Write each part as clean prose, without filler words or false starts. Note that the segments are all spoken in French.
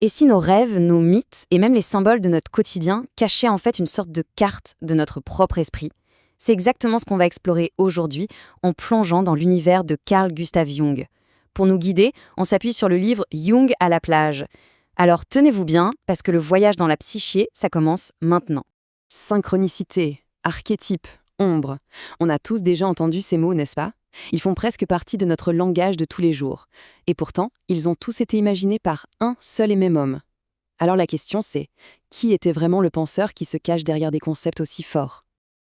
Et si nos rêves, nos mythes et même les symboles de notre quotidien cachaient en fait une sorte de carte de notre propre esprit? C'est exactement ce qu'on va explorer aujourd'hui en plongeant dans l'univers de Carl Gustav Jung. Pour nous guider, on s'appuie sur le livre Jung à la plage. Alors tenez-vous bien, parce que le voyage dans la psyché, ça commence maintenant. Synchronicité, archétype, ombre. On a tous déjà entendu ces mots, n'est-ce pas? Ils font presque partie de notre langage de tous les jours. Et pourtant, ils ont tous été imaginés par un seul et même homme. Alors la question c'est, qui était vraiment le penseur qui se cache derrière des concepts aussi forts?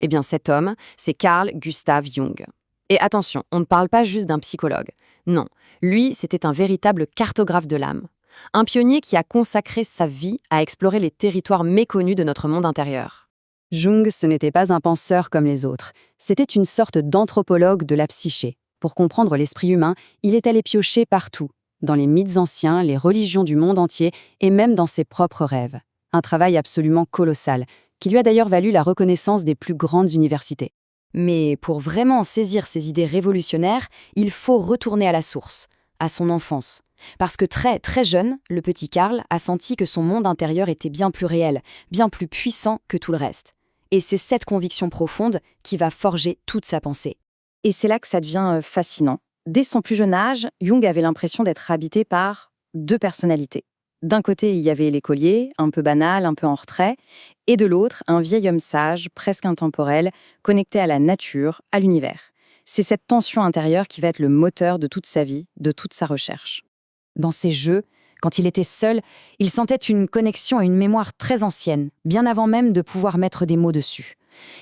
Eh bien cet homme, c'est Carl Gustav Jung. Et attention, on ne parle pas juste d'un psychologue. Non, lui, c'était un véritable cartographe de l'âme. Un pionnier qui a consacré sa vie à explorer les territoires méconnus de notre monde intérieur. Jung, ce n'était pas un penseur comme les autres, c'était une sorte d'anthropologue de la psyché. Pour comprendre l'esprit humain, il est allé piocher partout, dans les mythes anciens, les religions du monde entier et même dans ses propres rêves. Un travail absolument colossal, qui lui a d'ailleurs valu la reconnaissance des plus grandes universités. Mais pour vraiment saisir ces idées révolutionnaires, il faut retourner à la source, à son enfance. Parce que très, très jeune, le petit Karl a senti que son monde intérieur était bien plus réel, bien plus puissant que tout le reste. Et c'est cette conviction profonde qui va forger toute sa pensée. Et c'est là que ça devient fascinant. Dès son plus jeune âge, Jung avait l'impression d'être habité par deux personnalités. D'un côté, il y avait l'écolier, un peu banal, un peu en retrait, et de l'autre, un vieil homme sage, presque intemporel, connecté à la nature, à l'univers. C'est cette tension intérieure qui va être le moteur de toute sa vie, de toute sa recherche. Dans ses jeux, quand il était seul, il sentait une connexion à une mémoire très ancienne, bien avant même de pouvoir mettre des mots dessus.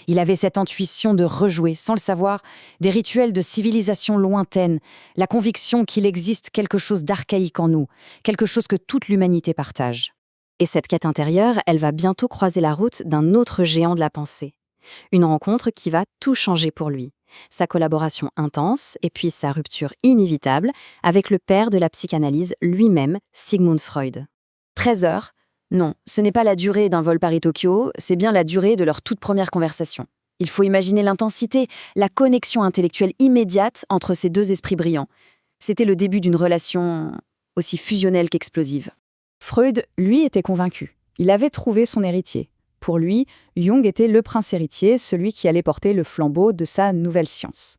Il avait cette intuition de rejouer, sans le savoir, des rituels de civilisation lointaine, la conviction qu'il existe quelque chose d'archaïque en nous, quelque chose que toute l'humanité partage. Et cette quête intérieure, elle va bientôt croiser la route d'un autre géant de la pensée. Une rencontre qui va tout changer pour lui. Sa collaboration intense et puis sa rupture inévitable avec le père de la psychanalyse lui-même, Sigmund Freud. 13 heures. Non, ce n'est pas la durée d'un vol Paris-Tokyo, c'est bien la durée de leur toute première conversation. Il faut imaginer l'intensité, la connexion intellectuelle immédiate entre ces deux esprits brillants. C'était le début d'une relation aussi fusionnelle qu'explosive. Freud, lui, était convaincu. Il avait trouvé son héritier. Pour lui, Jung était le prince héritier, celui qui allait porter le flambeau de sa nouvelle science.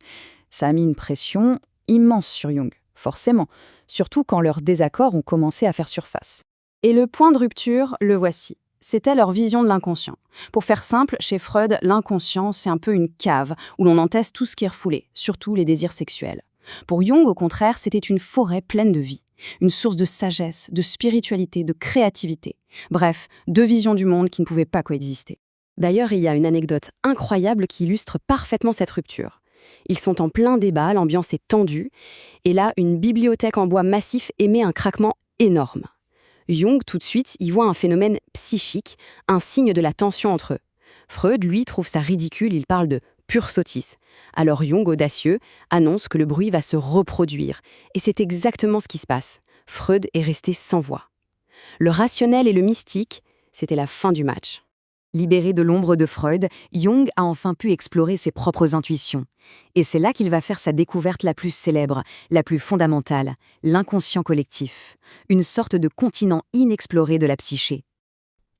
Ça a mis une pression immense sur Jung, forcément, surtout quand leurs désaccords ont commencé à faire surface. Et le point de rupture, le voici. C'était leur vision de l'inconscient. Pour faire simple, chez Freud, l'inconscient, c'est un peu une cave où l'on enteste tout ce qui est refoulé, surtout les désirs sexuels. Pour Jung, au contraire, c'était une forêt pleine de vie, une source de sagesse, de spiritualité, de créativité. Bref, deux visions du monde qui ne pouvaient pas coexister. D'ailleurs, il y a une anecdote incroyable qui illustre parfaitement cette rupture. Ils sont en plein débat, l'ambiance est tendue, et là, une bibliothèque en bois massif émet un craquement énorme. Jung, tout de suite, y voit un phénomène psychique, un signe de la tension entre eux. Freud, lui, trouve ça ridicule, il parle de pure sottise. Alors Jung, audacieux, annonce que le bruit va se reproduire. Et c'est exactement ce qui se passe. Freud est resté sans voix. Le rationnel et le mystique, c'était la fin du match. Libéré de l'ombre de Freud, Jung a enfin pu explorer ses propres intuitions. Et c'est là qu'il va faire sa découverte la plus célèbre, la plus fondamentale, l'inconscient collectif, une sorte de continent inexploré de la psyché.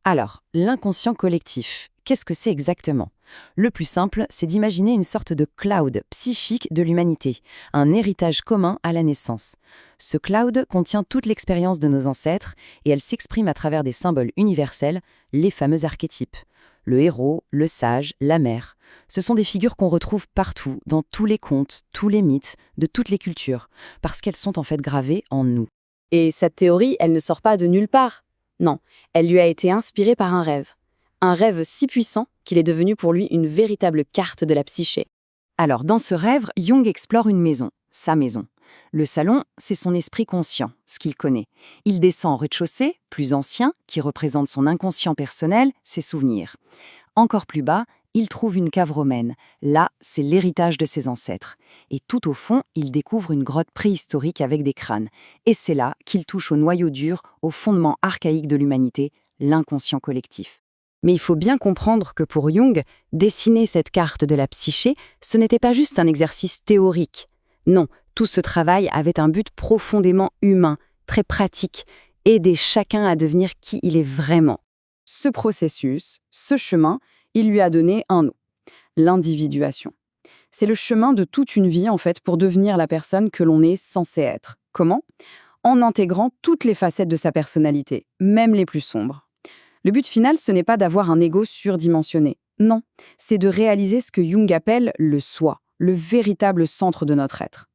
Alors, l'inconscient collectif, qu'est-ce que c'est exactement ? Le plus simple, c'est d'imaginer une sorte de cloud psychique de l'humanité, un héritage commun à la naissance. Ce cloud contient toute l'expérience de nos ancêtres et elle s'exprime à travers des symboles universels, les fameux archétypes. Le héros, le sage, la mère. Ce sont des figures qu'on retrouve partout, dans tous les contes, tous les mythes, de toutes les cultures, parce qu'elles sont en fait gravées en nous. Et cette théorie, elle ne sort pas de nulle part. Non, elle lui a été inspirée par un rêve. Un rêve si puissant qu'il est devenu pour lui une véritable carte de la psyché. Alors, dans ce rêve, Jung explore une maison, sa maison. Le salon, c'est son esprit conscient, ce qu'il connaît. Il descend au rez-de-chaussée, plus ancien, qui représente son inconscient personnel, ses souvenirs. Encore plus bas, il trouve une cave romaine. Là, c'est l'héritage de ses ancêtres. Et tout au fond, il découvre une grotte préhistorique avec des crânes. Et c'est là qu'il touche au noyau dur, au fondement archaïque de l'humanité, l'inconscient collectif. Mais il faut bien comprendre que pour Jung, dessiner cette carte de la psyché, ce n'était pas juste un exercice théorique. Non, tout ce travail avait un but profondément humain, très pratique, aider chacun à devenir qui il est vraiment. Ce processus, ce chemin, il lui a donné un nom, l'individuation. C'est le chemin de toute une vie, en fait, pour devenir la personne que l'on est censé être. Comment? En intégrant toutes les facettes de sa personnalité, même les plus sombres. Le but final, ce n'est pas d'avoir un ego surdimensionné. Non, c'est de réaliser ce que Jung appelle le soi, le véritable centre de notre être.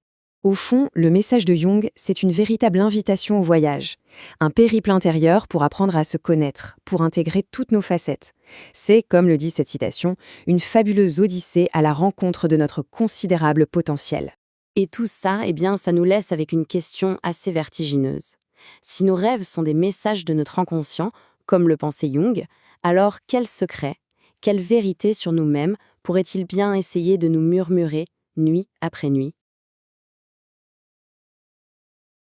Au fond, le message de Jung, c'est une véritable invitation au voyage, un périple intérieur pour apprendre à se connaître, pour intégrer toutes nos facettes. C'est, comme le dit cette citation, une fabuleuse odyssée à la rencontre de notre considérable potentiel. Et tout ça, ça nous laisse avec une question assez vertigineuse. Si nos rêves sont des messages de notre inconscient, comme le pensait Jung, alors quel secret, quelle vérité sur nous-mêmes pourrait-il bien essayer de nous murmurer nuit après nuit?